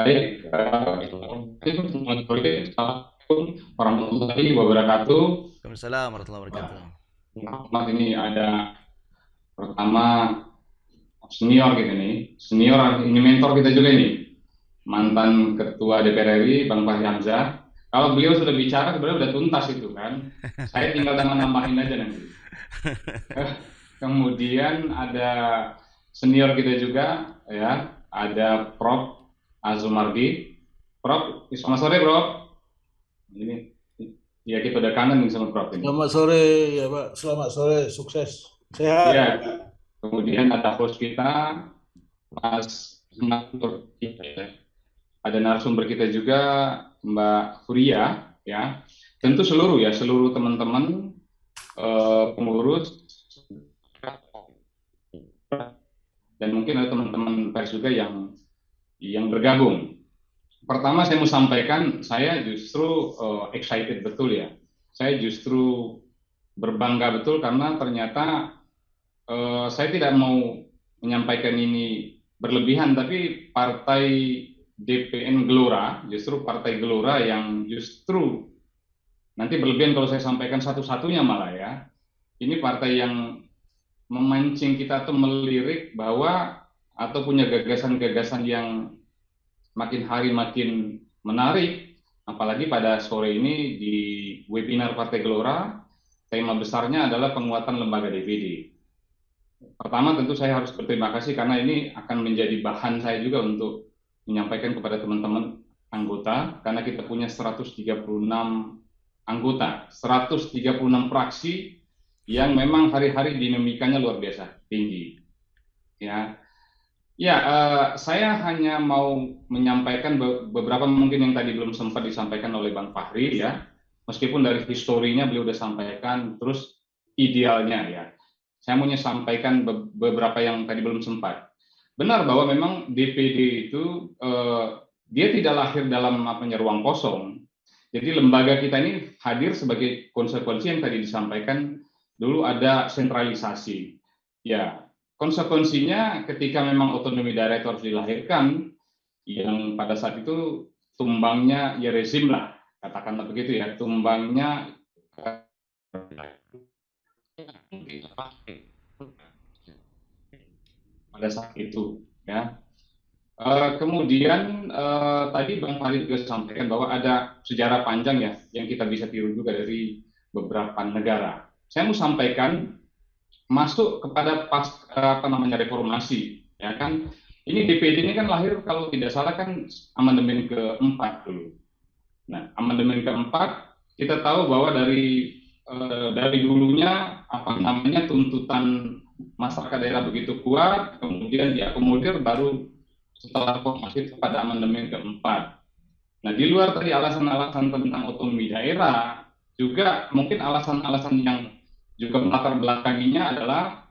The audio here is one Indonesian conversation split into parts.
Baik, selamat sore. Assalamualaikum warahmatullahi wabarakatuh. Waalaikumsalam warahmatullahi Wah, wabarakatuh. Mas ini ada pertama senior kita nih, senior ini mentor kita juga ini, mantan Ketua DPR RI Bang Fahri Hamzah. Kalau beliau sudah bicara sebenarnya udah tuntas itu kan. Saya tinggal nambahin aja nanti. Kemudian ada senior kita juga ya, ada Prof. Azumardi. Prof, selamat sore, Prof. Ini ya kita udah kangen nih sama Prof ini. Selamat sore ya Pak, selamat sore, sukses, sehat. Ya, kemudian ada host kita, Mas narasumber kita ya. Ada narasumber kita juga Mbak Furia ya. Tentu seluruh teman-teman pengurus dan mungkin ada teman-teman pers juga yang bergabung. Pertama saya mau sampaikan, saya justru excited betul ya. Saya justru berbangga betul karena ternyata saya tidak mau menyampaikan ini berlebihan, tapi partai DPN Gelora, justru partai Gelora yang justru nanti berlebihan kalau saya sampaikan satu-satunya malah ya. Ini partai yang memancing kita tuh melirik bahwa atau punya gagasan-gagasan yang makin hari makin menarik, apalagi pada sore ini di webinar Partai Gelora, tema besarnya adalah penguatan lembaga DPD. Pertama tentu saya harus berterima kasih karena ini akan menjadi bahan saya juga untuk menyampaikan kepada teman-teman anggota, karena kita punya 136 anggota, 136 fraksi yang memang hari-hari dinamikanya luar biasa tinggi. Ya, Ya, saya hanya mau menyampaikan beberapa mungkin yang tadi belum sempat disampaikan oleh Bang Fahri ya. Meskipun dari historinya beliau sudah sampaikan, terus idealnya ya. Saya mau sampaikan beberapa yang tadi belum sempat. Benar bahwa memang DPD itu dia tidak lahir dalam ruang kosong. Jadi lembaga kita ini hadir sebagai konsekuensi yang tadi disampaikan, dulu ada sentralisasi. Ya, konsekuensinya ketika memang otonomi daerah itu harus dilahirkan, yang pada saat itu tumbangnya ya rezim lah, katakanlah begitu ya, tumbangnya pada saat itu ya. Kemudian tadi Bang Farid juga sampaikan bahwa ada sejarah panjang ya yang kita bisa tiru juga dari beberapa negara. Saya mau sampaikan masuk kepada reformasi ya kan, ini DPD ini kan lahir kalau tidak salah kan amandemen keempat dulu. Nah, amandemen keempat kita tahu bahwa dari dulunya tuntutan masyarakat daerah begitu kuat, kemudian diakomodir baru setelah reformasi kepada amandemen keempat. Nah, di luar tadi alasan-alasan tentang otonomi daerah, juga mungkin alasan-alasan yang juga latar belakanginya adalah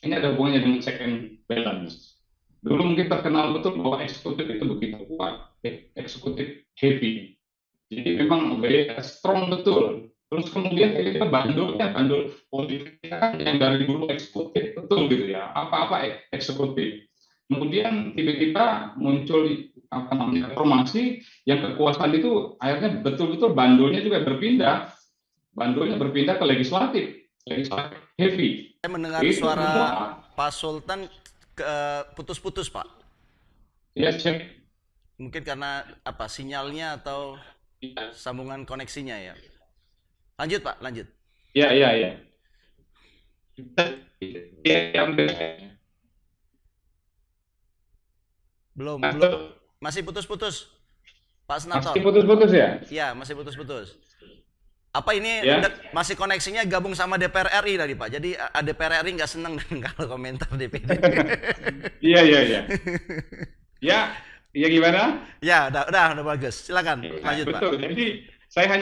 ini ada hubungannya dengan check and balance. Dulu mungkin terkenal betul bahwa eksekutif itu begitu kuat, eksekutif heavy. Jadi memang strong betul. Terus kemudian kita bandul politik yang dari dulu eksekutif betul gitu ya, apa-apa eksekutif. Kemudian tiba-tiba muncul reformasi yang kekuasaan itu akhirnya betul-betul bandulnya berpindah ke legislatif heavy. Saya mendengar Itu suara semua Pak Sultan putus-putus, Pak. ya cek. Mungkin karena apa? Sinyalnya atau sambungan koneksinya ya. Lanjut, Pak, lanjut. Ya, ya, ya. Belum. Masih putus-putus. Pak Masih Senator. putus-putus ya? Ya, masih putus-putus. Apa ini Ya. masih koneksinya gabung sama DPR RI tadi, Pak? Jadi DPR RI nggak seneng kalau komentar DPD. Iya, iya, iya. Ya, ya gimana? Ya, udah bagus. Silakan lanjut, Pak. Betul. Jadi saya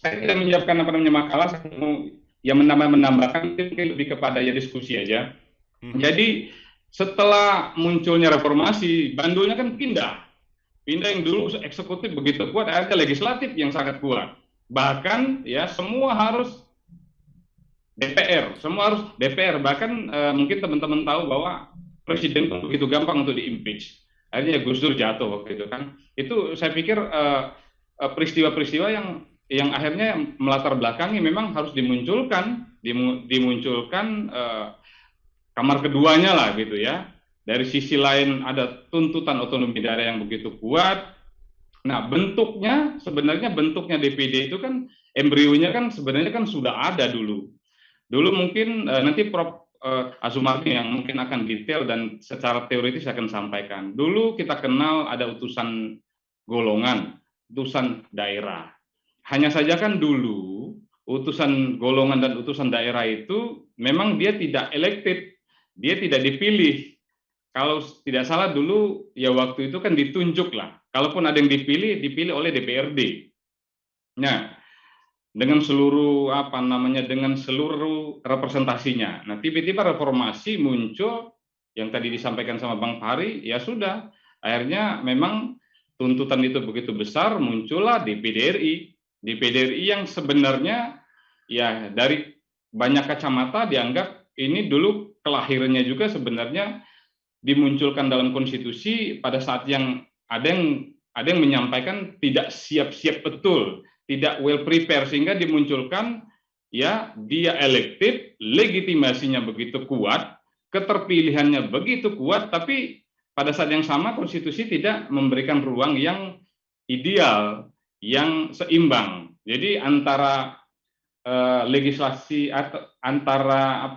tidak menyiapkan makalah, saya mau ya menambahkan mungkin lebih kepada ya diskusi aja. Jadi setelah munculnya reformasi, bandulnya kan pindah yang dulu eksekutif begitu kuat, akhirnya legislatif yang sangat kuat. Bahkan ya semua harus DPR. Bahkan mungkin teman-teman tahu bahwa presiden itu begitu gampang untuk diimpeach. akhirnya Gus Dur jatuh waktu itu kan. Itu saya pikir peristiwa-peristiwa yang akhirnya melatar belakangi memang harus dimunculkan kamar keduanya lah gitu ya. Dari sisi lain ada tuntutan otonomi daerah yang begitu kuat. Nah, sebenarnya bentuknya DPD itu kan embrionya kan sebenarnya kan sudah ada dulu. Dulu mungkin nanti Prof. Azumardi yang mungkin akan detail dan secara teoritis akan sampaikan. Dulu kita kenal ada utusan golongan, utusan daerah. Hanya saja kan dulu utusan golongan dan utusan daerah itu memang dia tidak elected, dia tidak dipilih. Kalau tidak salah dulu ya waktu itu kan ditunjuk lah. Kalaupun ada yang dipilih oleh DPRD. Nah, dengan seluruh dengan seluruh representasinya. Nah, tiba-tiba reformasi muncul yang tadi disampaikan sama Bang Fahri, ya sudah. Akhirnya memang tuntutan itu begitu besar, muncullah DPD RI. DPD RI yang sebenarnya ya dari banyak kacamata dianggap ini dulu kelahirannya juga sebenarnya dimunculkan dalam konstitusi pada saat yang ada yang menyampaikan tidak siap-siap betul, tidak well prepare, sehingga dimunculkan ya dia elected, legitimasinya begitu kuat, keterpilihannya begitu kuat, tapi pada saat yang sama konstitusi tidak memberikan ruang yang ideal, yang seimbang. Jadi antara legislasi atau antara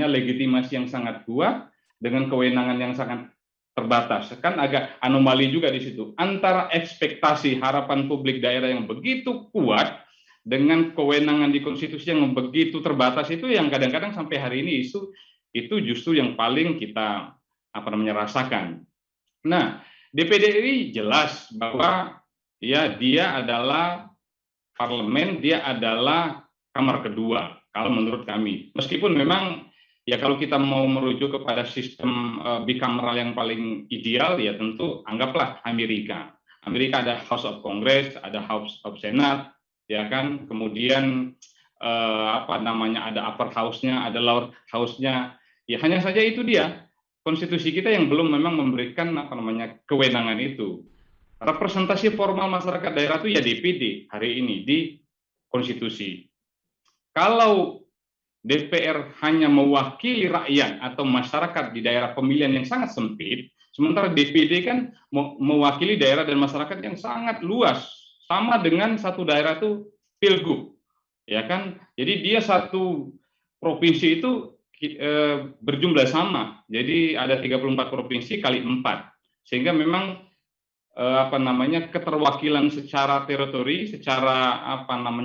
legitimasi yang sangat kuat dengan kewenangan yang sangat terbatas. Kan agak anomali juga di situ. Antara ekspektasi harapan publik daerah yang begitu kuat dengan kewenangan di konstitusi yang begitu terbatas itu yang kadang-kadang sampai hari ini itu justru yang paling kita rasakan. Nah, DPD ini jelas bahwa ya dia adalah parlemen, dia adalah kamar kedua kalau menurut kami. Meskipun memang ya kalau kita mau merujuk kepada sistem bikameral yang paling ideal, ya tentu anggaplah Amerika. Amerika ada House of Congress, ada House of Senate, ya kan. Kemudian ada upper house-nya, ada lower house-nya. Ya hanya saja itu dia. Konstitusi kita yang belum memang memberikan kewenangan itu. Representasi formal masyarakat daerah itu ya DPD hari ini di konstitusi. Kalau DPR hanya mewakili rakyat atau masyarakat di daerah pemilihan yang sangat sempit, sementara DPD kan mewakili daerah dan masyarakat yang sangat luas, sama dengan satu daerah itu pilgub, ya kan? Jadi dia satu provinsi itu berjumlah sama, jadi ada 34 provinsi kali 4, sehingga memang keterwakilan secara teritori, secara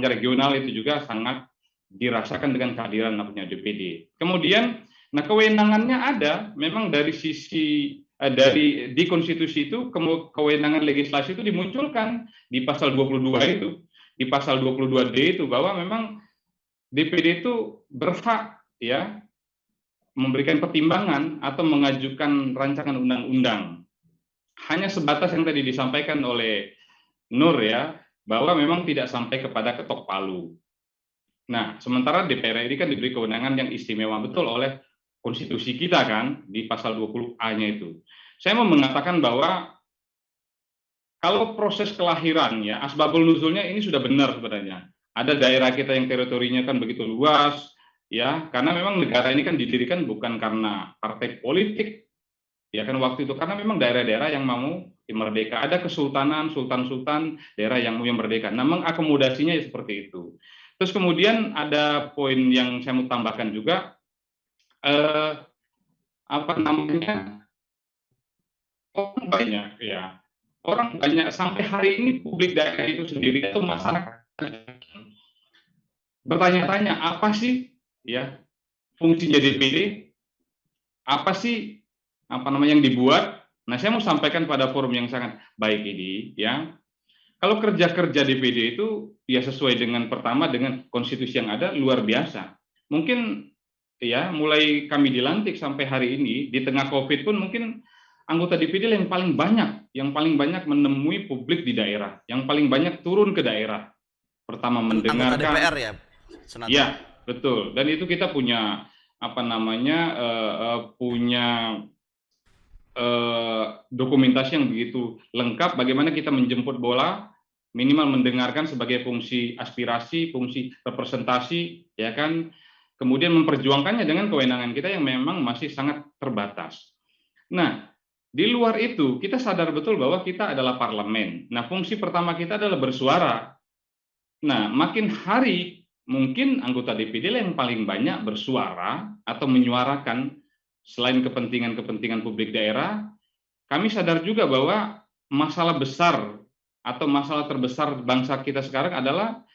regional itu juga sangat dirasakan dengan kehadiran namanya DPD. Kemudian, kewenangannya ada, memang dari sisi di konstitusi itu kewenangan legislasi itu dimunculkan di pasal 22 itu, di pasal 22D itu bahwa memang DPD itu berhak ya memberikan pertimbangan atau mengajukan rancangan undang-undang. Hanya sebatas yang tadi disampaikan oleh Nur ya, bahwa memang tidak sampai kepada ketok palu. Nah, sementara DPR ini kan diberi kewenangan yang istimewa betul oleh konstitusi kita kan, di pasal 20A-nya itu. Saya mau mengatakan bahwa kalau proses kelahiran ya, asbabul nuzulnya ini sudah benar sebenarnya. Ada daerah kita yang teritorinya kan begitu luas, ya, karena memang negara ini kan didirikan bukan karena partai politik, ya kan waktu itu, karena memang daerah-daerah yang mau merdeka, ada kesultanan, sultan-sultan, daerah yang mau merdeka. Nah, mengakomodasinya ya seperti itu. Terus kemudian ada poin yang saya mau tambahkan juga, orang banyak sampai hari ini publik daerah itu sendiri atau masyarakat bertanya-tanya apa sih ya fungsinya DPD, apa sih yang dibuat. Nah, saya mau sampaikan pada forum yang sangat baik ini ya, kalau kerja-kerja DPD itu ya sesuai dengan pertama dengan konstitusi yang ada luar biasa. Mungkin ya mulai kami dilantik sampai hari ini di tengah Covid pun mungkin anggota DPD yang paling banyak menemui publik di daerah, yang paling banyak turun ke daerah. Pertama mendengarkan anggota DPR ya, Senat. Ya, betul. Dan itu kita punya punya dokumentasi yang begitu lengkap bagaimana kita menjemput bola, minimal mendengarkan sebagai fungsi aspirasi, fungsi representasi, ya kan, kemudian memperjuangkannya dengan kewenangan kita yang memang masih sangat terbatas. Nah, di luar itu kita sadar betul bahwa kita adalah parlemen. Nah, fungsi pertama kita adalah bersuara. Nah, makin hari mungkin anggota DPD yang paling banyak bersuara atau menyuarakan selain kepentingan-kepentingan publik daerah. Kami sadar juga bahwa masalah besar atau masalah terbesar bangsa kita sekarang adalah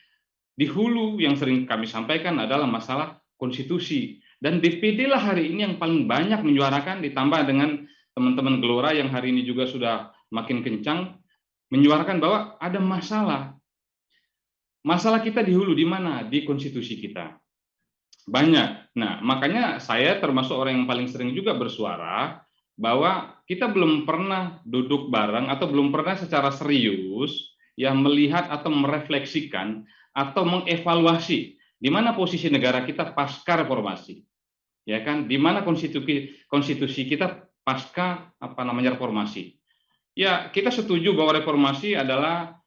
di hulu yang sering kami sampaikan adalah masalah konstitusi. Dan DPD lah hari ini yang paling banyak menyuarakan, ditambah dengan teman-teman Gelora yang hari ini juga sudah makin kencang menyuarakan bahwa ada masalah. Masalah kita di hulu di mana? Di konstitusi kita. Banyak. Nah, makanya saya termasuk orang yang paling sering juga bersuara bahwa kita belum pernah duduk bareng atau belum pernah secara serius ya melihat atau merefleksikan atau mengevaluasi di mana posisi negara kita pasca reformasi. Ya kan, di mana konstitusi kita pasca reformasi. Ya, kita setuju bahwa reformasi adalah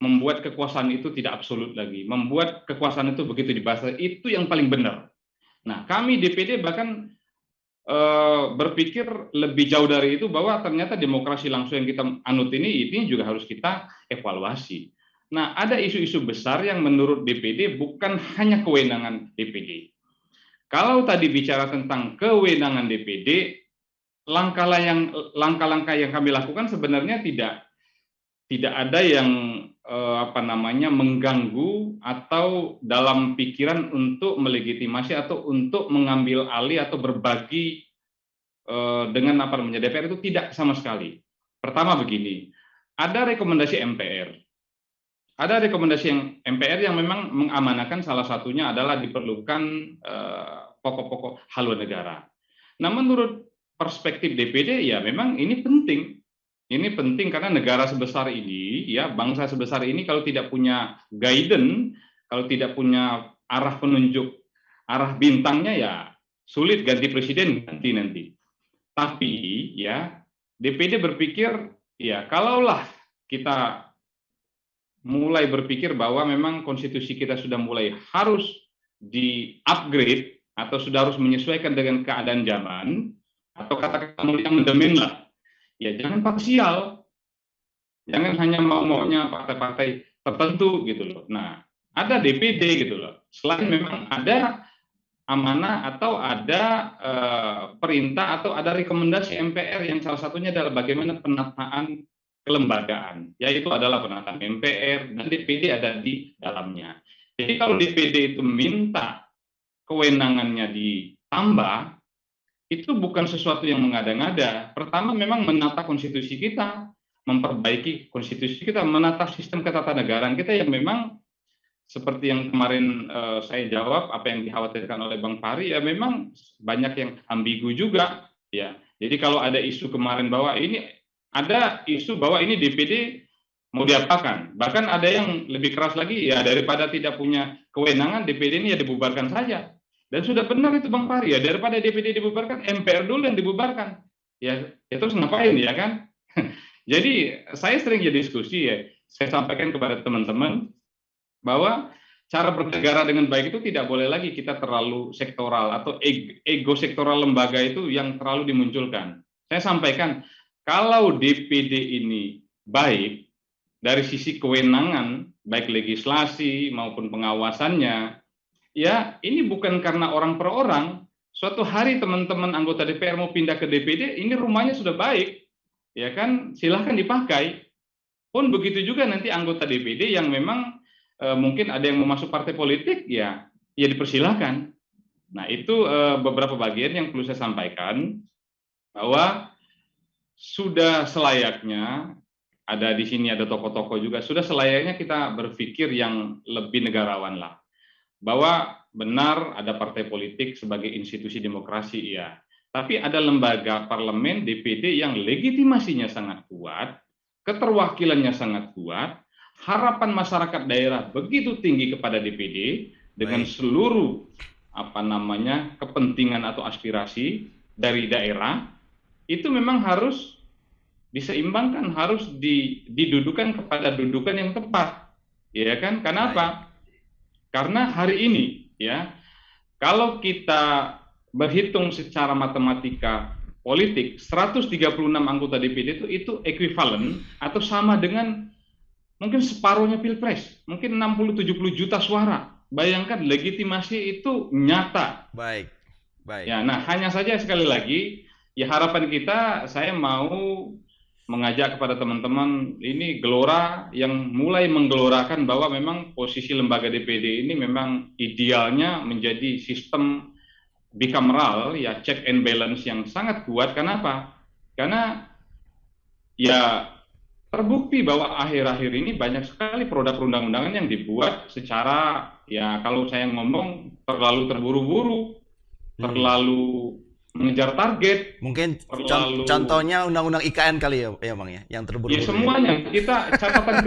membuat kekuasaan itu tidak absolut lagi, membuat kekuasaan itu begitu dibahas, itu yang paling benar. Nah, kami DPD bahkan berpikir lebih jauh dari itu bahwa ternyata demokrasi langsung yang kita anut ini juga harus kita evaluasi. Nah, ada isu-isu besar yang menurut DPD bukan hanya kewenangan DPD. Kalau tadi bicara tentang kewenangan DPD, langkah-langkah yang kami lakukan sebenarnya tidak ada yang mengganggu atau dalam pikiran untuk melegitimasi atau untuk mengambil alih atau berbagi dengan DPR itu tidak sama sekali. Pertama begini, ada rekomendasi MPR. Ada rekomendasi yang MPR yang memang mengamanahkan salah satunya adalah diperlukan pokok-pokok haluan negara. Nah, menurut perspektif DPD ya memang ini penting. Ini penting karena negara sebesar ini, ya bangsa sebesar ini kalau tidak punya guidance, kalau tidak punya arah penunjuk, arah bintangnya ya sulit ganti presiden nanti. Tapi ya DPD berpikir ya kalaulah kita mulai berpikir bahwa memang konstitusi kita sudah mulai harus di-upgrade atau sudah harus menyesuaikan dengan keadaan zaman atau katakan yang mendemen lah. Ya jangan parsial, jangan hanya mau-maunya partai-partai tertentu gitu loh. Nah, ada DPD gitu loh. Selain memang ada amanah atau ada perintah atau ada rekomendasi MPR yang salah satunya adalah bagaimana penataan kelembagaan, yaitu adalah penataan MPR dan DPD ada di dalamnya. Jadi kalau DPD itu minta kewenangannya ditambah, itu bukan sesuatu yang mengada-ngada. Pertama memang menata konstitusi kita, memperbaiki konstitusi kita, menata sistem ketatanegaraan kita yang memang seperti yang kemarin saya jawab apa yang dikhawatirkan oleh Bang Fahri ya memang banyak yang ambigu juga ya. Jadi kalau ada isu kemarin bahwa ini ada isu bahwa ini DPD mau diapakan, bahkan ada yang lebih keras lagi ya daripada tidak punya kewenangan DPD ini ya dibubarkan saja. Dan sudah benar itu Bang Fahri ya, daripada DPD dibubarkan, MPR dulu yang dibubarkan. Ya terus ngapain ya kan? Jadi saya sering ya diskusi ya, saya sampaikan kepada teman-teman bahwa cara bernegara dengan baik itu tidak boleh lagi kita terlalu sektoral atau ego sektoral lembaga itu yang terlalu dimunculkan. Saya sampaikan, kalau DPD ini baik dari sisi kewenangan, baik legislasi maupun pengawasannya, ya, ini bukan karena orang per orang. Suatu hari teman-teman anggota DPR mau pindah ke DPD, ini rumahnya sudah baik, ya kan? Silahkan dipakai. Pun begitu juga nanti anggota DPD yang memang mungkin ada yang mau masuk partai politik, ya dipersilahkan. Nah, itu beberapa bagian yang perlu saya sampaikan bahwa sudah selayaknya ada di sini ada tokoh-tokoh juga, sudah selayaknya kita berpikir yang lebih negarawan lah. Bahwa benar ada partai politik sebagai institusi demokrasi, ya. Tapi ada lembaga parlemen DPD yang legitimasinya sangat kuat, keterwakilannya sangat kuat, harapan masyarakat daerah begitu tinggi kepada DPD dengan seluruh kepentingan atau aspirasi dari daerah, itu memang harus diseimbangkan, harus didudukan kepada dudukan yang tepat, ya kan? Kenapa? Karena hari ini, ya, kalau kita berhitung secara matematika politik, 136 anggota DPD itu ekuivalen atau sama dengan mungkin separuhnya Pilpres, mungkin 60-70 juta suara. Bayangkan legitimasi itu nyata. Baik. Ya, nah hanya saja sekali lagi, ya harapan kita, saya mau mengajak kepada teman-teman ini Gelora yang mulai menggelorakan bahwa memang posisi lembaga DPD ini memang idealnya menjadi sistem bicameral, ya check and balance yang sangat kuat. Kenapa? Karena ya terbukti bahwa akhir-akhir ini banyak sekali produk perundang-undangan yang dibuat secara, ya kalau saya ngomong, terlalu terburu-buru, terlalu mengejar target. Mungkin contohnya undang-undang IKN kali ya Bang ya, yang terburu-buru. Ya semuanya. Kita catatan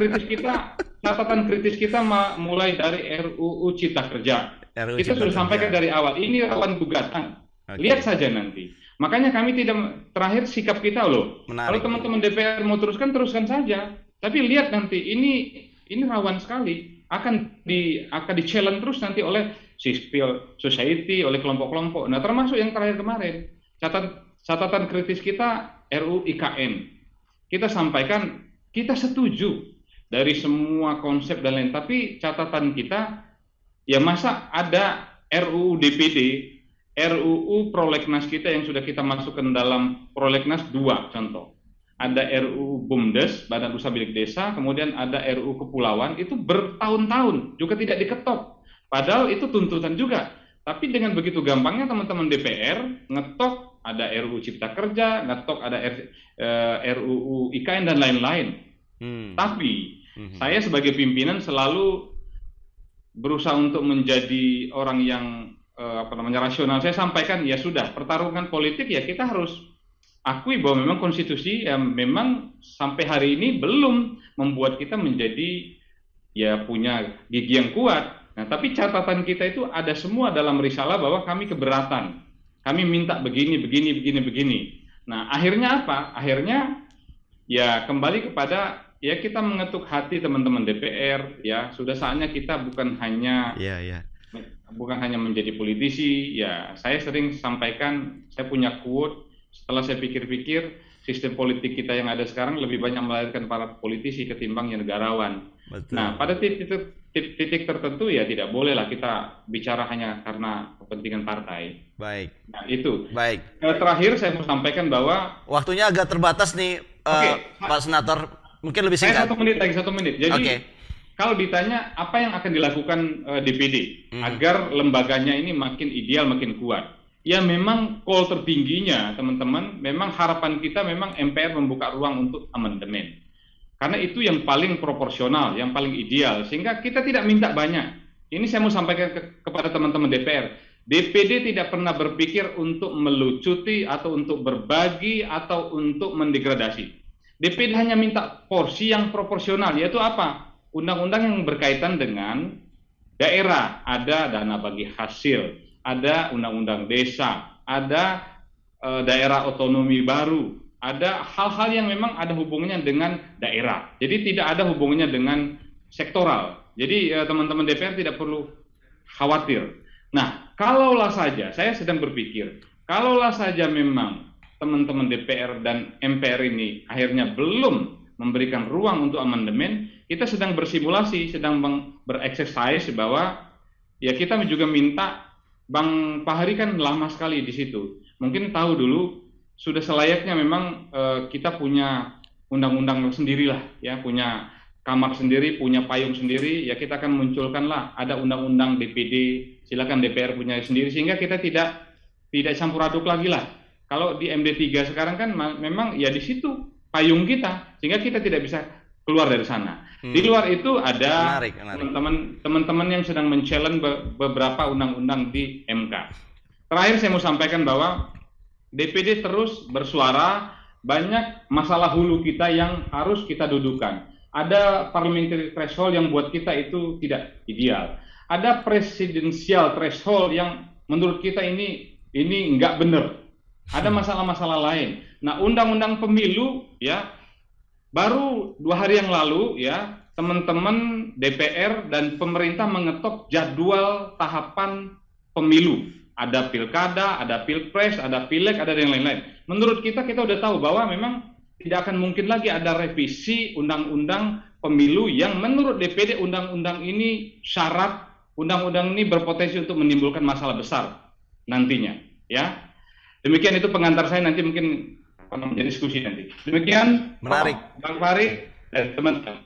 kritis kita mulai dari RUU Cipta Kerja. Kita sudah sampaikan dari awal, ini rawan gugatan. Lihat saja nanti. Makanya kami tidak, terakhir sikap kita loh. Kalau teman-teman DPR mau teruskan saja. Tapi lihat nanti ini rawan sekali, akan di-challenge terus nanti oleh civil society, oleh kelompok-kelompok. Nah, termasuk yang terakhir kemarin, catatan kritis kita RUU IKN. Kita sampaikan, kita setuju dari semua konsep dan lain, tapi catatan kita, ya masa ada RUU DPD, RUU Prolegnas kita yang sudah kita masukkan dalam Prolegnas 2 contoh. Ada RUU BUMDes, Badan Usaha Milik Desa, kemudian ada RUU Kepulauan, itu bertahun-tahun juga tidak diketok. Padahal itu tuntutan juga. Tapi dengan begitu gampangnya teman-teman DPR ngetok ada RUU Cipta Kerja, ngetok ada RUU IKN dan lain-lain. Tapi saya sebagai pimpinan selalu berusaha untuk menjadi orang yang rasional. Saya sampaikan, ya sudah, pertarungan politik ya kita harus akui bahwa memang konstitusi yang memang sampai hari ini belum membuat kita menjadi, ya punya gigi yang kuat. Nah, tapi catatan kita itu ada semua dalam risalah bahwa kami keberatan. Kami minta begini. Nah, akhirnya apa? Akhirnya ya kembali kepada, ya kita mengetuk hati teman-teman DPR, ya sudah saatnya kita bukan hanya menjadi politisi. Ya, saya sering sampaikan, saya punya quote, setelah saya pikir-pikir, sistem politik kita yang ada sekarang lebih banyak melahirkan para politisi ketimbang yang negarawan. Betul. Nah, pada titik tertentu ya tidak bolehlah kita bicara hanya karena kepentingan partai. Baik. Nah, itu. Baik. Terakhir saya mau sampaikan bahwa waktunya agak terbatas nih, Pak Senator. Mungkin lebih singkat. Saya 1 menit. Jadi kalau ditanya apa yang akan dilakukan DPD agar lembaganya ini makin ideal, makin kuat, ya memang call tertingginya teman-teman, memang harapan kita memang MPR membuka ruang untuk amandemen. Karena itu yang paling proporsional, yang paling ideal, sehingga kita tidak minta banyak. Ini saya mau sampaikan kepada teman-teman DPR. DPD tidak pernah berpikir untuk melucuti atau untuk berbagi atau untuk mendegradasi. DPD hanya minta porsi yang proporsional, yaitu apa? Undang-undang yang berkaitan dengan daerah, ada dana bagi hasil, ada undang-undang desa, ada daerah otonomi baru, ada hal-hal yang memang ada hubungannya dengan daerah. Jadi tidak ada hubungannya dengan sektoral. Jadi teman-teman DPR tidak perlu khawatir. Nah, kalaulah saja, saya sedang berpikir, kalaulah saja memang teman-teman DPR dan MPR ini akhirnya belum memberikan ruang untuk amandemen, kita sedang bersimulasi, sedang bereksersis bahwa ya kita juga minta, Bang Fahri kan lama sekali di situ, mungkin tahu dulu sudah selayaknya memang kita punya undang-undang sendirilah, ya punya kamar sendiri, punya payung sendiri, ya kita akan munculkanlah ada undang-undang DPD, silakan DPR punya sendiri, sehingga kita tidak campur aduk lagi lah. Kalau di MD3 sekarang kan memang ya di situ payung kita, sehingga kita tidak bisa keluar dari sana. Di luar itu ada teman-teman yang sedang men-challenge beberapa undang-undang di MK. Terakhir saya mau sampaikan bahwa DPD terus bersuara, banyak masalah hulu kita yang harus kita dudukan. Ada parliamentary threshold yang buat kita itu tidak ideal. Ada presidential threshold yang menurut kita ini nggak benar. Ada masalah-masalah lain. Nah, undang-undang pemilu ya baru 2 hari yang lalu ya teman-teman DPR dan pemerintah mengetok jadwal tahapan pemilu. Ada pilkada, ada pilpres, ada pileg, ada yang lain-lain. Menurut kita udah tahu bahwa memang tidak akan mungkin lagi ada revisi undang-undang pemilu yang menurut DPD undang-undang ini syarat, undang-undang ini berpotensi untuk menimbulkan masalah besar nantinya. Ya, demikian itu pengantar saya, nanti mungkin akan menjadi diskusi nanti. Demikian, Menarik. Bang Farid dan teman-teman.